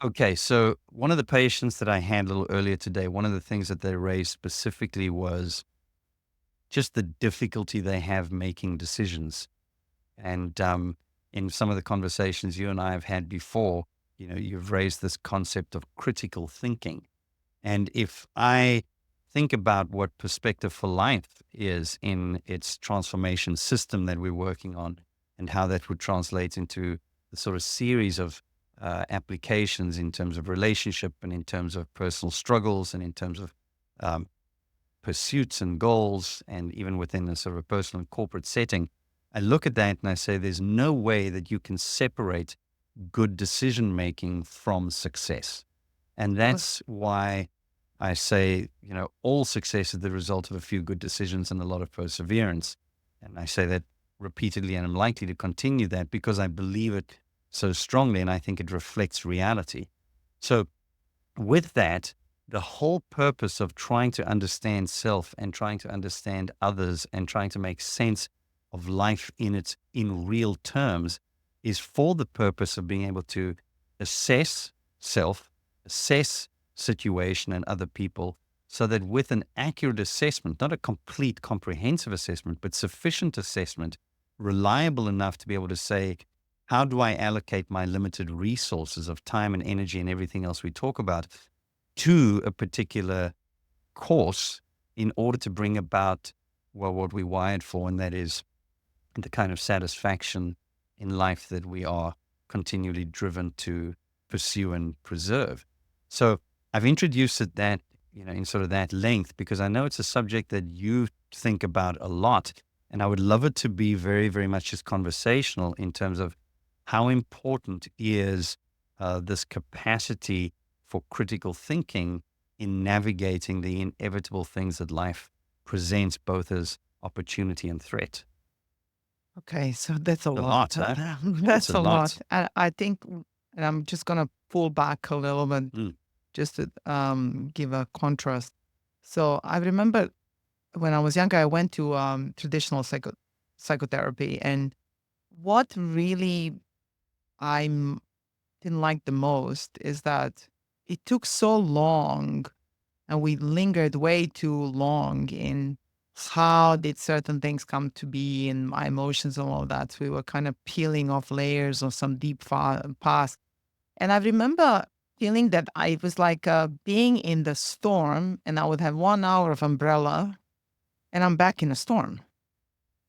Okay, so one of the patients that I handled earlier today, one of the things that they raised specifically was just the difficulty they have making decisions. And in some of the conversations you and I have had before, you've raised this concept of critical thinking. And if I think about what perspective for life is in its transformation system that we're working on, and how that would translate into the sort of series of applications in terms of relationship and in terms of personal struggles and in terms of um, pursuits and goals, and even within a sort of a personal and corporate setting, I look at that and I say there's no way that you can separate good decision making from success. And Sure. that's why I say, all success is the result of a few good decisions and a lot of perseverance. And I say that repeatedly, and I'm likely to continue that because I believe it so strongly and I think it reflects reality. So, with that, the whole purpose of trying to understand self and trying to understand others and trying to make sense of life in real terms is for the purpose of being able to assess self, assess situation and other people, so that with an accurate assessment, not a complete comprehensive assessment, but sufficient assessment, reliable enough to be able to say, how do I allocate my limited resources of time and energy and everything else we talk about to a particular course in order to bring about, well, what we wired for, and that is the kind of satisfaction in life that we are continually driven to pursue and preserve. So I've introduced it that, in sort of that length, because I know it's a subject that you think about a lot. And I would love it to be very, very much just conversational in terms of how important is this capacity for critical thinking in navigating the inevitable things that life presents, both as opportunity and threat. Okay, so that's a A lot. lot, huh? It's That's a a lot. lot. I think, and I'm just gonna pull back a little bit Mm. just to give a contrast. So I remember when I was younger, I went to traditional psychotherapy, and what really I didn't like the most is that it took so long and we lingered way too long in how did certain things come to be and my emotions and all that. We were kind of peeling off layers of some deep past. And I remember feeling that I was like being in the storm and I would have 1 hour of umbrella and I'm back in a storm.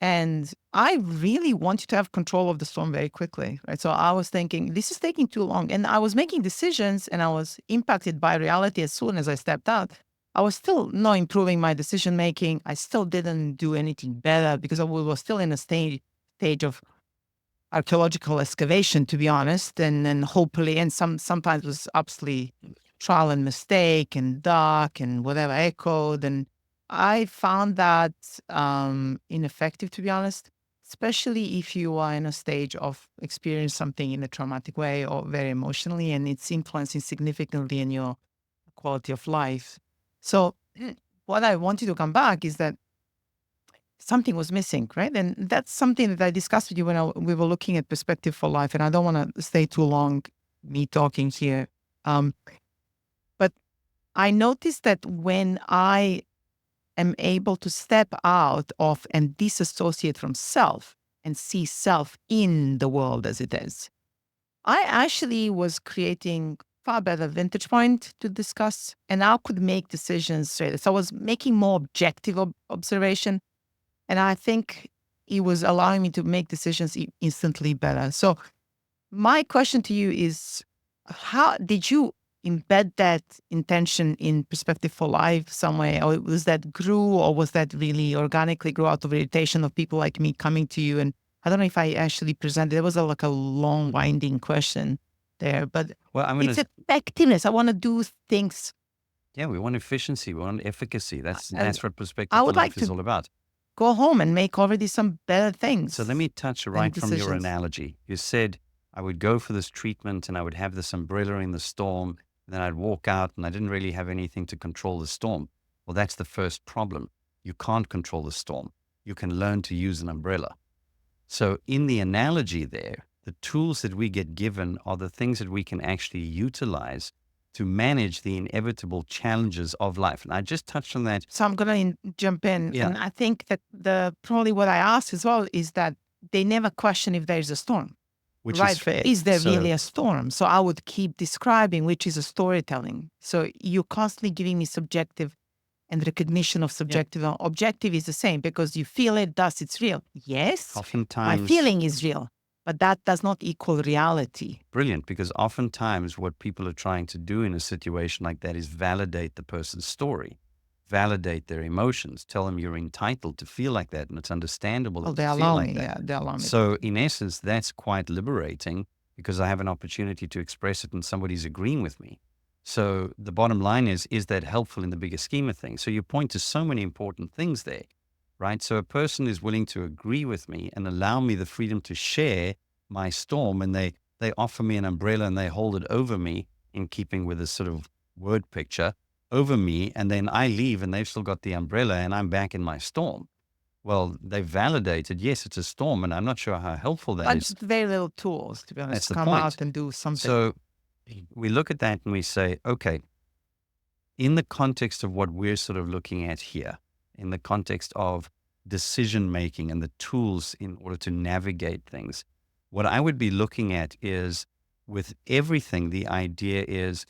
And I really wanted to have control of the storm very quickly, right? So I was thinking, this is taking too long. And I was making decisions and I was impacted by reality as soon as I stepped out. I was still not improving my decision making. I still didn't do anything better because we were still in a stage of archaeological excavation, to be honest. And then hopefully, and sometimes it was absolutely trial and mistake and dark and whatever echoed. And I found that ineffective, to be honest, especially if you are in a stage of experience something in a traumatic way or very emotionally, and it's influencing significantly in your quality of life. So, what I wanted to come back is that something was missing, right? And that's something that I discussed with you when we were looking at perspective for life. And I don't want to stay too long me talking here. Um, but I noticed that when I am able to step out of and disassociate from self and see self in the world as it is, I actually was creating far better vantage point to discuss and I could make decisions straight. So I was making more objective observation. And I think it was allowing me to make decisions instantly better. So my question to you is, how did you embed that intention in perspective for life somewhere? Or was that grew or was that really organically grew out of irritation of people like me coming to you? And I don't know if I actually presented, it was like a long winding question there, but Well, I'm going it's to, effectiveness. I want to do things. yeah, we want efficiency, we want efficacy. And That's what perspective I for would like life is to all about. go home and make already some better So let things me touch and right from your decisions. analogy. You said I would go for this treatment and I would have this umbrella in the storm, and then I'd walk out and I didn't really have anything to control the storm. Well, that's the first problem. You can't control the storm. You can learn to use an umbrella. So in the analogy there, the tools that we get given are the things that we can actually utilize to manage the inevitable challenges of life. And I just touched on that. So I'm going to jump in. Yeah. And I think that probably what I asked as well is that they never question if there's a storm. Which Right. is fair. Is there So- really a storm? So I would keep describing, which is a storytelling. So you're constantly giving me subjective and recognition of subjective. Objective is the same because you feel it, thus it's real. Yes, Oftentimes, my feeling is real, but that does not equal reality. brilliant, because oftentimes what people are trying to do in a situation like that is validate the person's story, validate their emotions, tell them you're entitled to feel like that and it's understandable Oh, that they you feel allow like me. that. Yeah, they allow me. So in essence, that's quite liberating because I have an opportunity to express it and somebody's agreeing with me. So the bottom line is that helpful in the bigger scheme of things? So you point to so many important things there, right? So a person is willing to agree with me and allow me the freedom to share my storm, and they offer me an umbrella and they hold it over me in keeping with this sort of word picture over me. And then I leave and they've still got the umbrella and I'm back in my storm. Well, they validated, yes, it's a storm, and I'm not sure how helpful that But is. just very little tools, to be honest, That's to the come point. out and do something. So we look at that and we say, okay, in the context of what we're sort of looking at here, in the context of decision making and the tools in order to navigate things, what I would be looking at is, with everything, the idea is,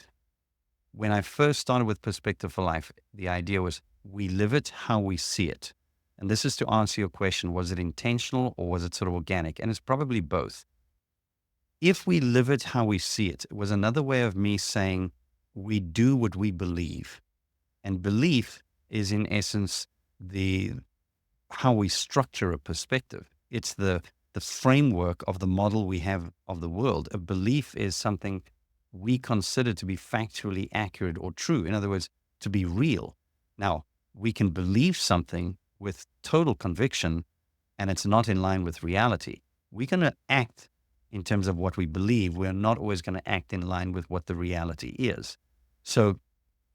when I first started with Perspective for Life, the idea was we live it how we see it. And this is to answer your question, was it intentional or was it sort of organic? And it's probably both. If we live it how we see it, it was another way of me saying we do what we believe. And belief is in essence how we structure a perspective. It's the framework of the model we have of the world. A belief is something we consider to be factually accurate or true. In other words, to be real. Now, we can believe something with total conviction and it's not in line with reality. We're going to act in terms of what we believe. We're not always going to act in line with what the reality is. So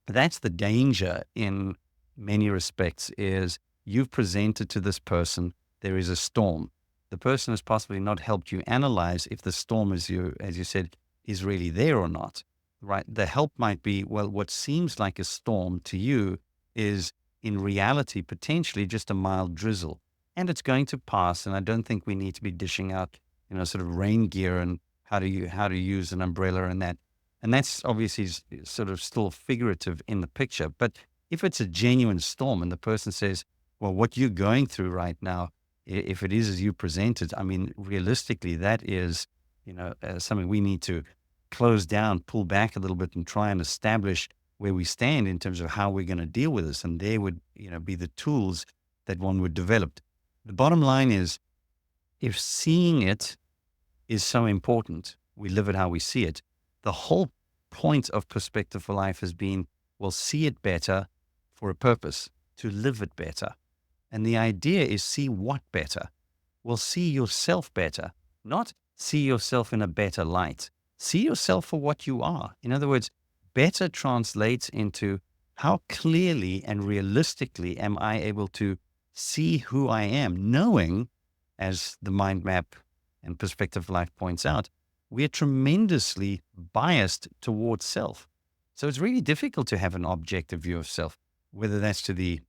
that's the danger in many respects, is you've presented to this person, there is a storm. The person has possibly not helped you analyze if the storm, as you said, is really there or not, right? The help might be, well, what seems like a storm to you is in reality potentially just a mild drizzle, and it's going to pass. And I don't think we need to be dishing out, sort of rain gear and how to use an umbrella and that. And that's obviously sort of still figurative in the picture. But if it's a genuine storm and the person says, well, what you're going through right now, if it is as you presented, I mean, realistically, that is, something we need to close down, pull back a little bit and try and establish where we stand in terms of how we're going to deal with this. And there would, be the tools that one would develop. The bottom line is, if seeing it is so important, we live it how we see it. The whole point of Perspective for Life has been, well, see it better for a purpose, to live it better. And the idea is, see what better? Well, see yourself better, not see yourself in a better light. See yourself for what you are. In other words, better translates into how clearly and realistically am I able to see who I am, knowing, as the mind map and Perspective for Life points out, we're tremendously biased towards self. So it's really difficult to have an objective view of self, whether that's to the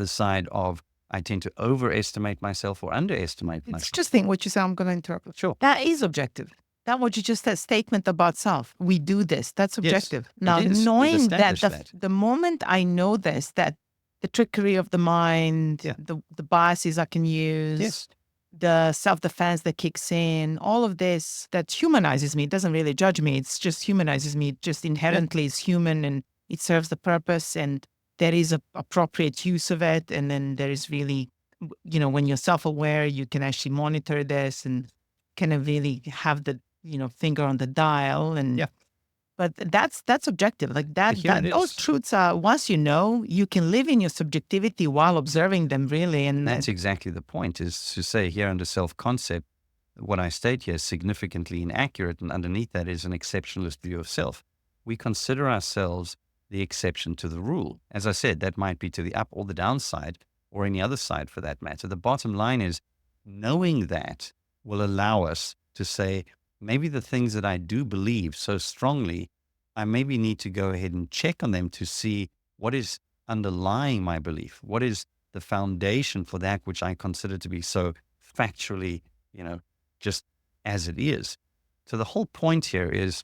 side of I tend to overestimate myself or underestimate myself. It's interesting what you say. I'm going to interrupt. Sure. That is objective. That what you just said, statement about self. We do this. That's objective. Yes, Now, it is. knowing We've that established the moment I know this, that the trickery of the mind, Yeah. the biases I can use, Yes. the self-defense that kicks in, all of this that humanizes me. It doesn't really judge me. It's just humanizes me. It just inherently is human and it serves the purpose, and there is a appropriate use of it. And then there is really, when you're self-aware, you can actually monitor this and kind of really have the, finger on the dial. And Yeah. but that's objective. Like that, Here it those is. truths are, once you can live in your subjectivity while observing them, really. And That's exactly the point, is to say here under self-concept, what I state here is significantly inaccurate, and underneath that is an exceptionalist view of self. We consider ourselves the exception to the rule. As I said, that might be to the up or the downside, or any other side for that matter. The bottom line is, knowing that will allow us to to say, maybe the things that I do believe so strongly, I maybe need to go ahead and check on them to see what is underlying my belief. What is the foundation for that which I consider to be so factually, just as it is. So the whole point here is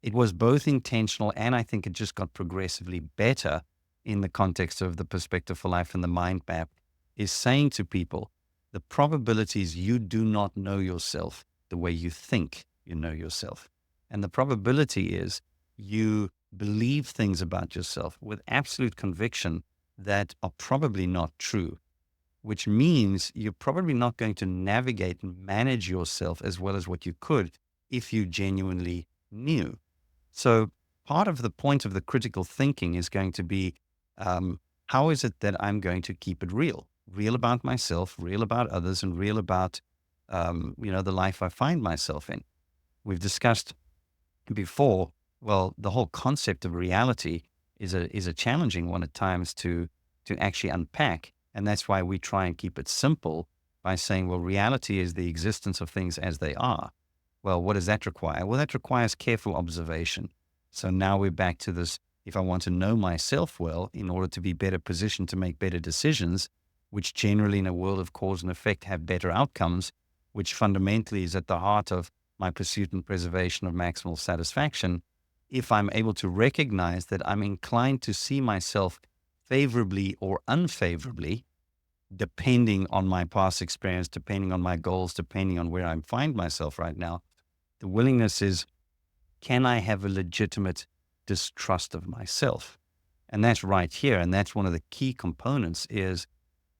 it was both intentional, and I think it just got progressively better in the context of the Perspective for Life and the mind map, is saying to people, the probabilities you do not know yourself the way you think you know yourself. And the probability is you believe things about yourself with absolute conviction that are probably not true, which means you're probably not going to navigate and manage yourself as well as what you could if you genuinely knew. So part of the point of the critical thinking is going to be, how is it that I'm going to keep it real? Real about myself, real about others, and real about, the life I find myself in. We've discussed before, well, the whole concept of reality is a challenging one at times to actually unpack. And that's why we try and keep it simple by saying, well, reality is the existence of things as they are. Well, what does that require? Well, that requires careful observation. So now we're back to this. If I want to know myself well, in order to be better positioned to make better decisions, which generally in a world of cause and effect have better outcomes, which fundamentally is at the heart of my pursuit and preservation of maximal satisfaction, if I'm able to recognize that I'm inclined to see myself favorably or unfavorably, depending on my past experience, depending on my goals, depending on where I find myself right now, the willingness is, can I have a legitimate distrust of myself? And that's right here. And that's one of the key components is,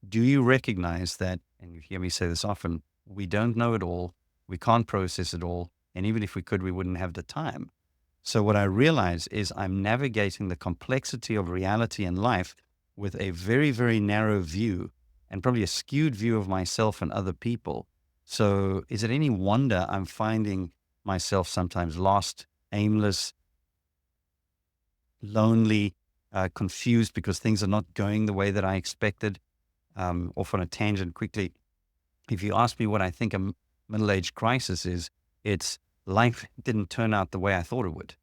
do you recognize that, and you hear me say this often, we don't know it all, we can't process it all, and even if we could, we wouldn't have the time. So what I realize is I'm navigating the complexity of reality and life with a very, very narrow view and probably a skewed view of myself and other people. So is it any wonder I'm finding myself sometimes lost, aimless, lonely, confused because things are not going the way that I expected? Off on a tangent quickly. If you ask me what I think a middle-age crisis is, it's life didn't turn out the way I thought it would.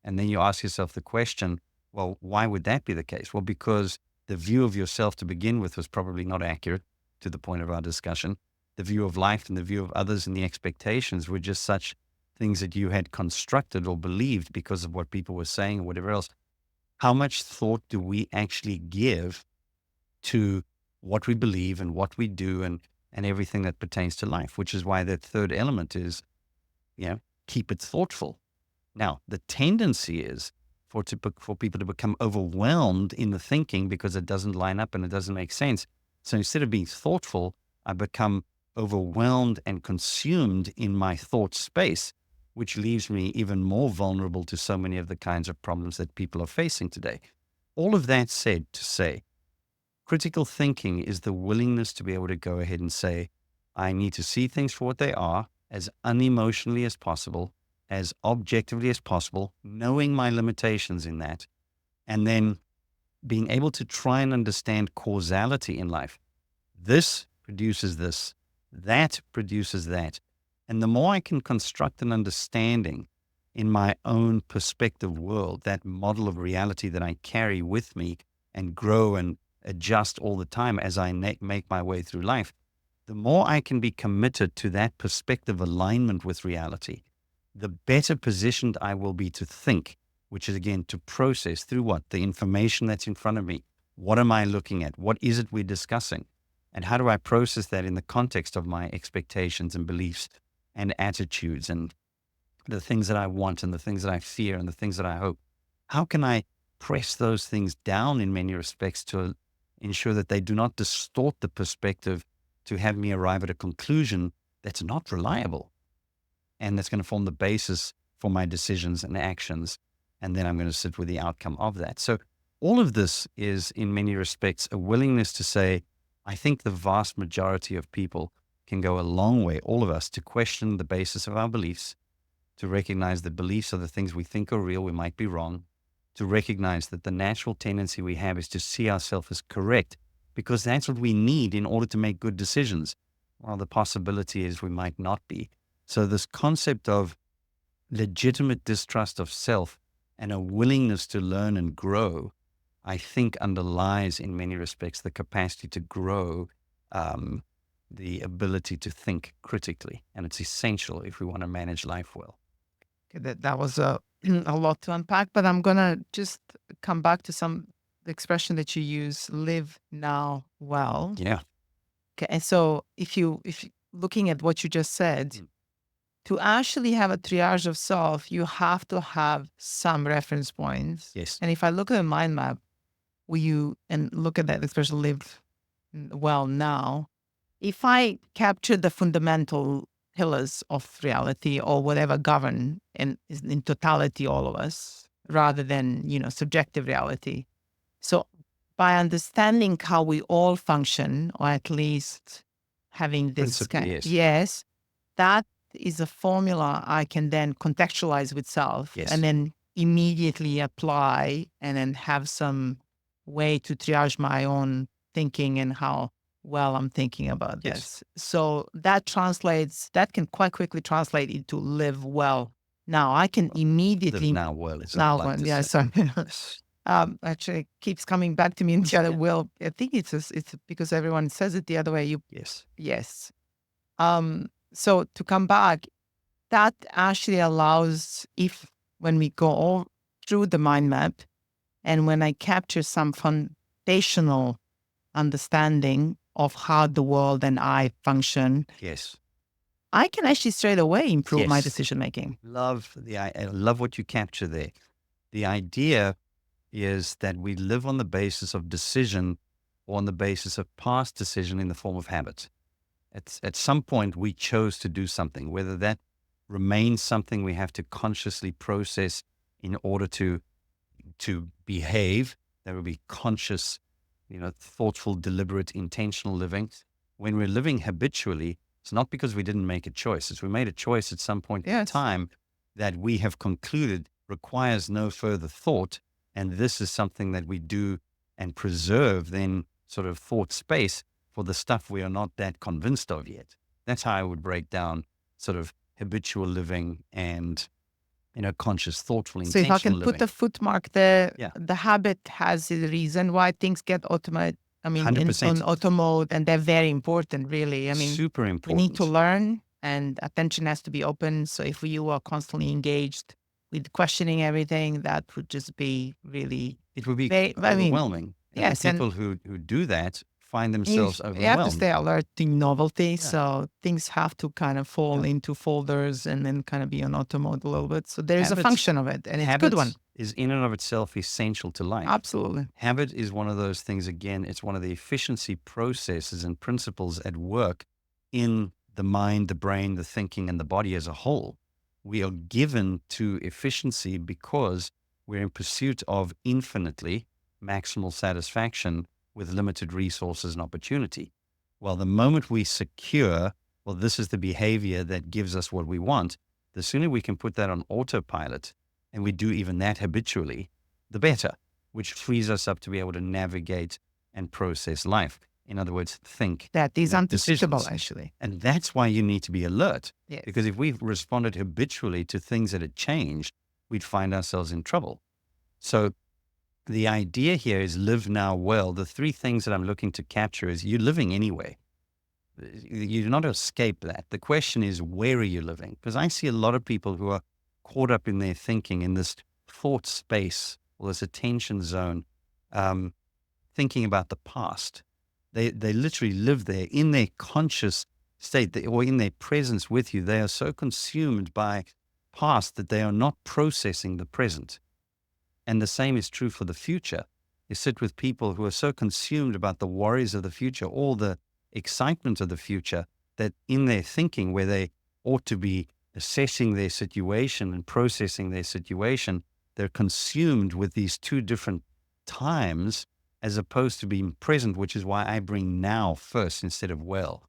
And then you ask yourself the question, well, why would that be the case? Well, because the view of yourself to begin with was probably not accurate to the point of our discussion. The view of life and the view of others and the expectations were just such things that you had constructed or believed because of what people were saying or whatever else. How much thought do we actually give to what we believe and what we do and everything that pertains to life, which is why that third element is, keep it thoughtful. Now, the tendency is for people to become overwhelmed in the thinking because it doesn't line up and it doesn't make sense. So instead of being thoughtful, I become overwhelmed and consumed in my thought space, which leaves me even more vulnerable to so many of the kinds of problems that people are facing today. All of that said to say, critical thinking is the willingness to be able to go ahead and say, I need to see things for what they are, as unemotionally as possible, as objectively as possible, knowing my limitations in that, and then being able to try and understand causality in life. This produces this, that produces that. And the more I can construct an understanding in my own perspective world, that model of reality that I carry with me and grow and adjust all the time as I make my way through life, the more I can be committed to that perspective alignment with reality, the better positioned I will be to think, which is again to process through what? The information that's in front of me. What am I looking at? What is it we're discussing? And how do I process that in the context of my expectations and beliefs and attitudes and the things that I want and the things that I fear and the things that I hope? How can I press those things down in many respects to ensure that they do not distort the perspective to have me arrive at a conclusion that's not reliable and that's going to form the basis for my decisions and actions. And then I'm going to sit with the outcome of that. So all of this is in many respects a willingness to say, I think the vast majority of people can go a long way, all of us, to question the basis of our beliefs, to recognize that beliefs are the things we think are real, we might be wrong, to recognize that the natural tendency we have is to see ourselves as correct because that's what we need in order to make good decisions. Well, the possibility is we might not be. So this concept of legitimate distrust of self and a willingness to learn and grow, I think underlies in many respects the capacity to grow, the ability to think critically. And it's essential if we want to manage life well. Okay, that was a, a lot to unpack, but I'm going to just come back to the expression that you use, live now well. Yeah. Okay. And so if you looking at what you just said, Mm. to actually have a triage of self, you have to have some reference points. Yes. And if I look at a mind map, and look at that expression, live well now, if I capture the fundamental pillars of reality or whatever govern in totality all of us, rather than, subjective reality. So by understanding how we all function, or at least having this Principally, yes. yes, that is a formula I can then contextualize with self Yes. and then immediately apply and then have some way to triage my own thinking and how well I'm thinking about Yes. this. So that can quite quickly translate into live well. Now I can immediately Live now well is now what I like one, to yeah, say. sorry. Yes. Actually, it keeps coming back to me in the other will. I think it's because everyone says it the other way. Yes. Yes. So to come back, that actually allows, if when we go all through the mind map and when I capture some foundational understanding of how the world and I function, Yes. I can actually straight away improve my Yes. decision making. I love what you capture there. The idea is that we live on the basis of decision or on the basis of past decision in the form of habit. At some point, we chose to do something, whether that remains something we have to consciously process in order to behave. That would be conscious, thoughtful, deliberate, intentional living. When we're living habitually, it's not because we didn't make a choice. It's we made a choice at some point in Yes. time that we have concluded requires no further thought. And this is something that we do and preserve then sort of thought space for the stuff we are not that convinced of yet. That's how I would break down sort of habitual living and, conscious, thoughtful, So if I can intentional put living. a foot mark there, Yeah. the habit has a reason why things get automated. I mean, on 100%. auto mode, and they're very important, really. I mean, Super we important. need to learn, and attention has to be open. So if you are constantly engaged with questioning everything, that would just be really It would be very. I mean, overwhelming. And yes, the and people who do that find you, themselves you have to overwhelmed. stay alert to novelty. Yeah. So things have to kind of fall Yeah. into folders and then kind of be on auto mode a little bit. So there is a Habit- function of it, and it's a good one. is in and of itself essential to life. Absolutely. Habit is one of those things, again, it's one of the efficiency processes and principles at work in the mind, the brain, the thinking, and the body as a whole. We are given to efficiency because we're in pursuit of infinitely maximal satisfaction with limited resources and opportunity. Well, the moment we secure, well, this is the behavior that gives us what we want, the sooner we can put that on autopilot, and we do even that habitually, the better, which frees us up to be able to navigate and process life. In other words, think. That is make unpredictable, decisions. actually. And that's why you need to be alert. Yes. Because if we've responded habitually to things that had changed, we'd find ourselves in trouble. So the idea here is live now well. The three things that I'm looking to capture is you're living anyway. You do not escape that. The question is, where are you living? Because I see a lot of people who are caught up in their thinking in this thought space or this attention zone, thinking about the past. They literally live there in their conscious state or in their presence with you. They are so consumed by past that they are not processing the present. And the same is true for the future. You sit with people who are so consumed about the worries of the future, all the excitement of the future, that in their thinking, where they ought to be assessing their situation and processing their situation, they're consumed with these two different times as opposed to being present, which is why I bring now first instead of well.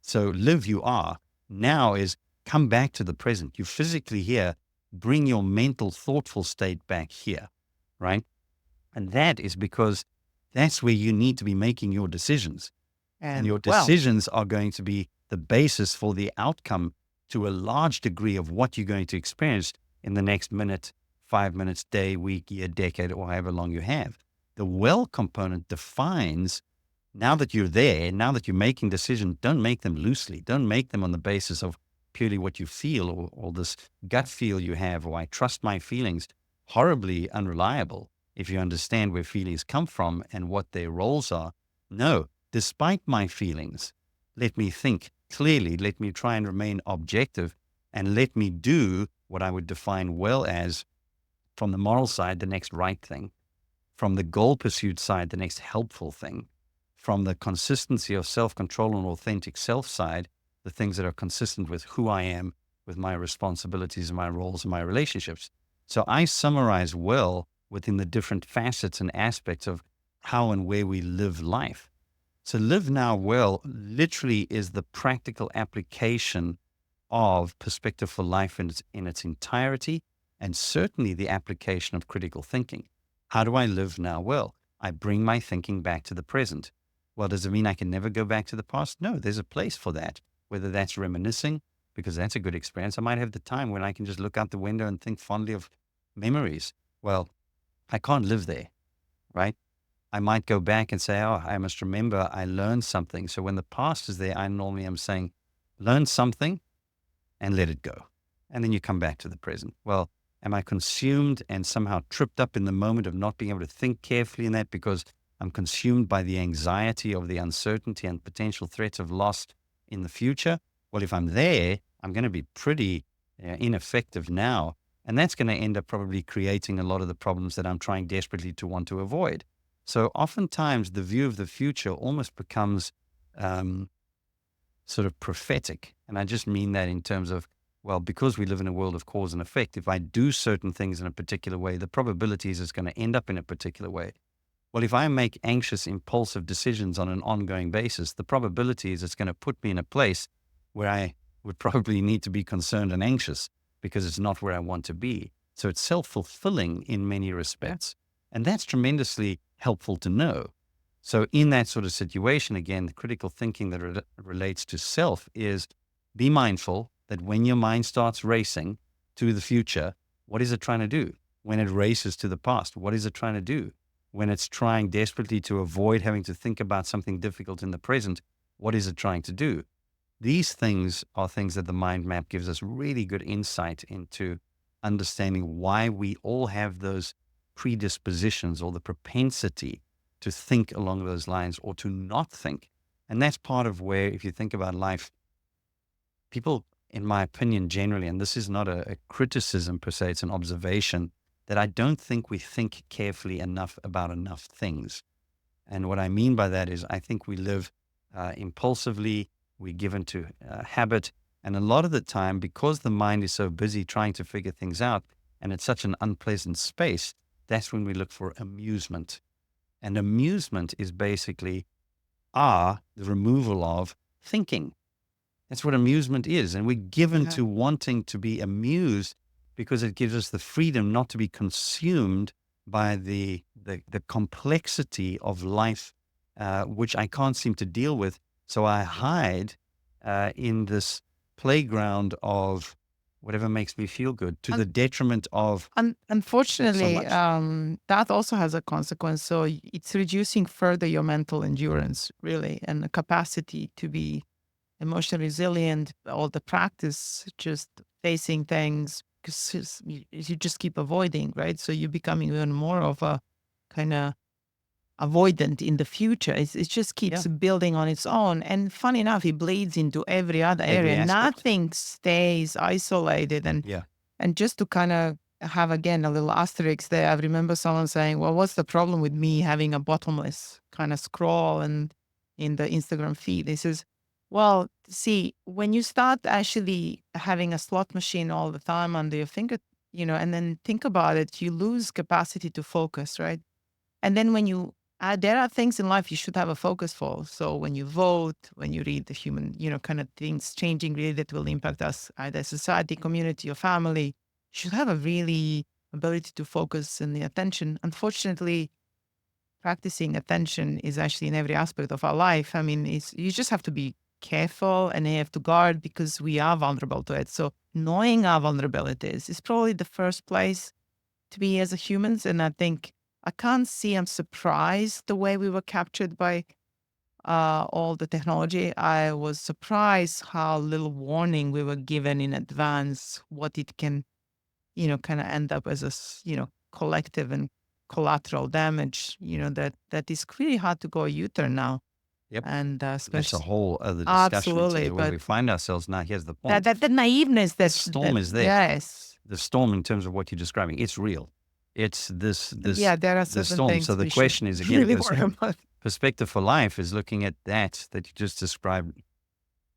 So live you are. Now is come back to the present. You're physically here. Bring your mental, thoughtful state back here, right? And that is because that's where you need to be making your decisions. And your decisions are going to be the basis for the outcome to a large degree of what you're going to experience in the next minute, 5 minutes, day, week, year, decade, or however long you have. The well component defines, now that you're there, now that you're making decisions, don't make them loosely. Don't make them on the basis of purely what you feel, or this gut feel you have, or I trust my feelings. Horribly unreliable if you understand where feelings come from and what their roles are. No, despite my feelings, let me think clearly, let me try and remain objective, and let me do what I would define well as, from the moral side, the next right thing, from the goal pursuit side, the next helpful thing, from the consistency of self-control and authentic self side, the things that are consistent with who I am, with my responsibilities and my roles and my relationships. So I summarize well within the different facets and aspects of how and where we live life. So live now well literally is the practical application of perspective for life in its entirety, and certainly the application of critical thinking. How do I live now well? I bring my thinking back to the present. Well, does it mean I can never go back to the past? No, there's a place for that, whether that's reminiscing, because that's a good experience. I might have the time when I can just look out the window and think fondly of memories. Well, I can't live there, right? I might go back and say, oh, I must remember I learned something. So when the past is there, I normally am saying, learn something and let it go. And then you come back to the present. Well, am I consumed and somehow tripped up in the moment of not being able to think carefully in that because I'm consumed by the anxiety of the uncertainty and potential threats of loss in the future? Well, if I'm there, I'm going to be pretty ineffective now. And that's going to end up probably creating a lot of the problems that I'm trying desperately to want to avoid. So oftentimes the view of the future almost becomes sort of prophetic. And I just mean that in terms of, well, because we live in a world of cause and effect, if I do certain things in a particular way, the probability is it's going to end up in a particular way. Well, if I make anxious, impulsive decisions on an ongoing basis, the probability is it's going to put me in a place where I would probably need to be concerned and anxious because it's not where I want to be. So it's self-fulfilling in many respects. And that's tremendously helpful to know. So in that sort of situation, again, the critical thinking that relates to self is be mindful that when your mind starts racing to the future, what is it trying to do? When it races to the past, what is it trying to do? When it's trying desperately to avoid having to think about something difficult in the present, what is it trying to do? These things are things that the mind map gives us really good insight into understanding why we all have those predispositions or the propensity to think along those lines or to not think. And that's part of where, if you think about life, people, in my opinion, generally, and this is not a criticism per se, it's an observation, that I don't think we think carefully enough about enough things. And what I mean by that is I think we live impulsively, we're given to habit. And a lot of the time, because the mind is so busy trying to figure things out, and it's such an unpleasant space, that's when we look for amusement. And amusement is basically the removal of thinking. That's what amusement is. And we're given to wanting to be amused because it gives us the freedom not to be consumed by the complexity of life, which I can't seem to deal with. So I hide in this playground of whatever makes me feel good, to the detriment of Unfortunately, so much. that also has a consequence. So it's reducing further your mental endurance, really, and the capacity to be emotionally resilient. All the practice, just facing things, because you just keep avoiding, right? So you're becoming even more of a kind of avoidant in the future. It just keeps building on its own. And funny enough, it bleeds into every other Every area. aspect. Nothing stays isolated. And just to kind of have, again, a little asterisk there, I remember someone saying, well, what's the problem with me having a bottomless kind of scroll and in the Instagram feed? He says, well, see, when you start actually having a slot machine all the time under your finger, and then think about it, you lose capacity to focus, right? And then when you there are things in life you should have a focus for. So when you vote, when you read the human, kind of things changing really that will impact us, either society, community, or family, you should have a really ability to focus and the attention. Unfortunately, practicing attention is actually in every aspect of our life. I mean, you just have to be careful and I have to guard because we are vulnerable to it. So knowing our vulnerabilities is probably the first place to be as a humans. And I think I can't see, I'm surprised the way we were captured by all the technology. I was surprised how little warning we were given in advance, what it can, kind of end up as collective and collateral damage, that is really hard to go U-turn now. Yep. And That's a especially, whole other discussion absolutely. to where But we find ourselves now. Here's the that, point. that, that naiveness, The that, storm is there. yes. The storm, in terms of what you're describing, it's real. It's Yeah, there are the certain storm. So things the we should question is, again, really worry about. perspective for life is looking at that you just described.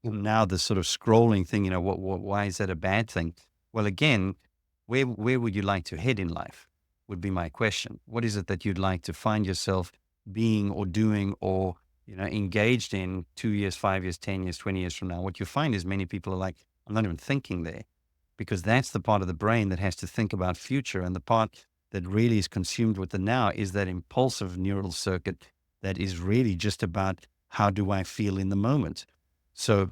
Now the sort of scrolling thing, why is that a bad thing? Well, again, where would you like to head in life would be my question. What is it that you'd like to find yourself being or doing or, engaged in 2 years, 5 years, 10 years, 20 years from now? What you find is many people are like, I'm not even thinking there, because that's the part of the brain that has to think about future. And the part that really is consumed with the now is that impulsive neural circuit that is really just about how do I feel in the moment. So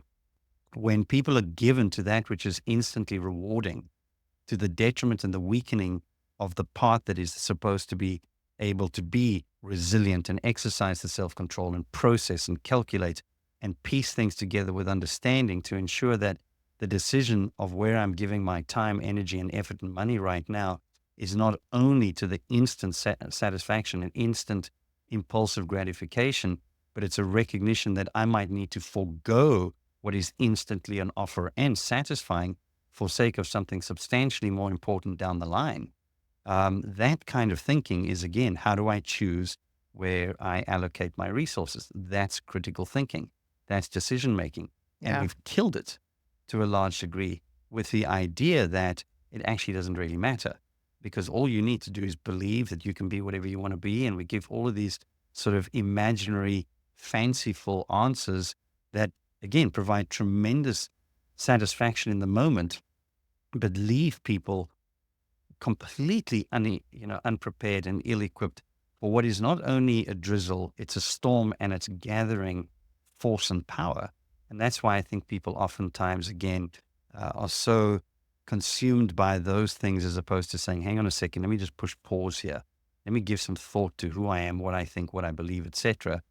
when people are given to that which is instantly rewarding, to the detriment and the weakening of the part that is supposed to be able to be resilient and exercise the self-control and process and calculate and piece things together with understanding to ensure that the decision of where I'm giving my time, energy, and effort and money right now is not only to the instant satisfaction and instant impulsive gratification, but it's a recognition that I might need to forego what is instantly on offer and satisfying for sake of something substantially more important down the line. That kind of thinking is, again, how do I choose where I allocate my resources? That's critical thinking. That's decision making. And Yeah. we've killed it to a large degree with the idea that it actually doesn't really matter, because all you need to do is believe that you can be whatever you want to be. And we give all of these sort of imaginary, fanciful answers that, again, provide tremendous satisfaction in the moment, but leave people completely unprepared and ill-equipped for what is not only a drizzle, it's a storm, and it's gathering force and power. And that's why I think people oftentimes, again, are so consumed by those things as opposed to saying, hang on a second, let me just push pause here. Let me give some thought to who I am, what I think, what I believe, etc.,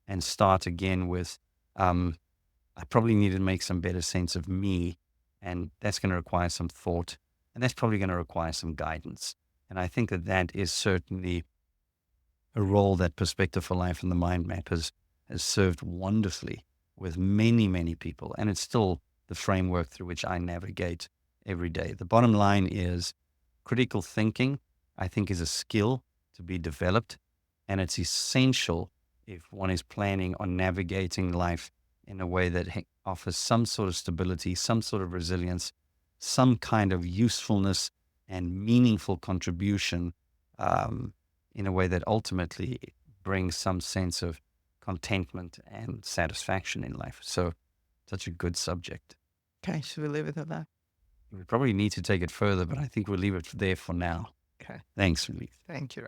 and start again with, I probably need to make some better sense of me, and that's going to require some thought, and that's probably going to require some guidance. And I think that is certainly a role that Perspective for Life and the Mind Map has served wonderfully with many, many people. And it's still the framework through which I navigate every day. The bottom line is critical thinking, I think, is a skill to be developed, and it's essential if one is planning on navigating life in a way that offers some sort of stability, some sort of resilience, some kind of usefulness and meaningful contribution, in a way that ultimately brings some sense of contentment and satisfaction in life. So, such a good subject. Okay. Should we leave it at that? We probably need to take it further, but I think we'll leave it there for now. Okay. Thanks, Relief. Thank you.